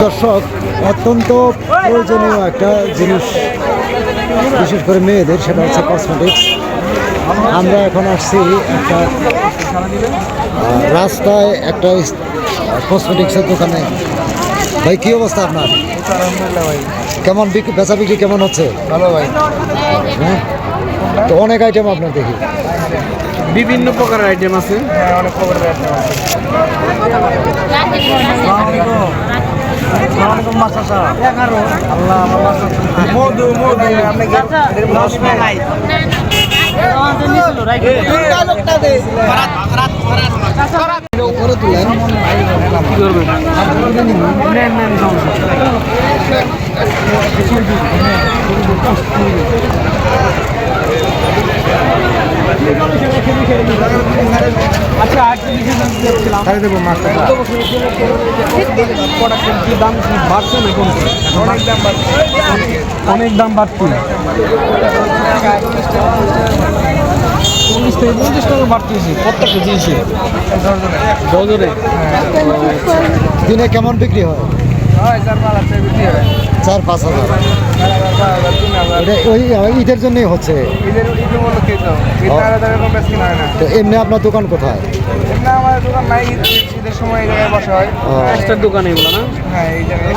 দর্শক, অত্যন্ত প্রয়োজনীয় একটা জিনিস বিশেষ করে মেয়েদের, সেটা হচ্ছে কসমেটিক্স। আমরা এখন আসছি একটা রাস্তায় একটা কসমেটিক্সের দোকানে। ভাই, কি অবস্থা আপনার? ভাই, কেমন বেচা বিক্রি কেমন হচ্ছে? ভালো ভাই। হ্যাঁ, তো অনেক আইটেম আপনার দেখি। বিভিন্ন প্রকারের আইটেম আছে। হ্যাঁ, অনেক প্রকারের আইটেম আছে। মধু আচ্ছা, দেবো মাছটা কি দাম বাড়ছে না কমছে? অনেক দাম বাড়ছে। 40 থেকে 50 টাকা বাড়তেছে প্রত্যেকটা জিনিসে, ডজনে। দিনে কেমন বিক্রি হয়? 4-5 হাজার। এটা ওই ঈদের জন্যই হচ্ছে। তো এমনি আপনার দোকান কোথায়? আমাদের দোকান নাই, ঈদের সময় এই জায়গায় বসা হয়। একটা দোকান এগুলো না? হ্যাঁ, এই জায়গায়।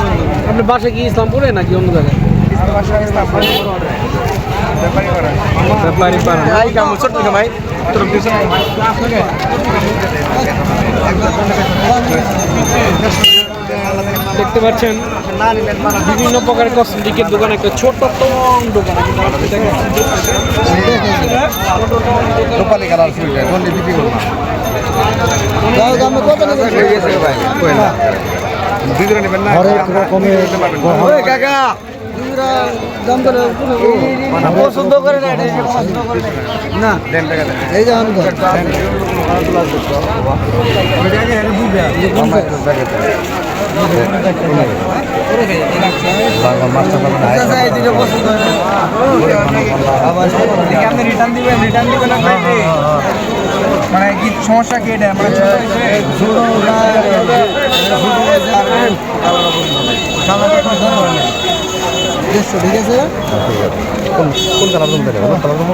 আপনার বাসা কি ইসলামপুরে নাকি অন্য জায়গায়? ব্যাপারী পাড়া। দেখতে পাচ্ছেন বিভিন্ন প্রকারের কসমেটিকের দোকান, একটা ছোট টং দোকান। রূপালী কালার ফুলটা কোন বিক্রি করবো হরেক রকমের কাকা পছন্দ করে না। এই যে আমি আপনি রিটার্ন দিবেন মানে কি সমস্যা কি এটা? মানে ঠিক আছে। কোন কালার রুম দেবে? Colour room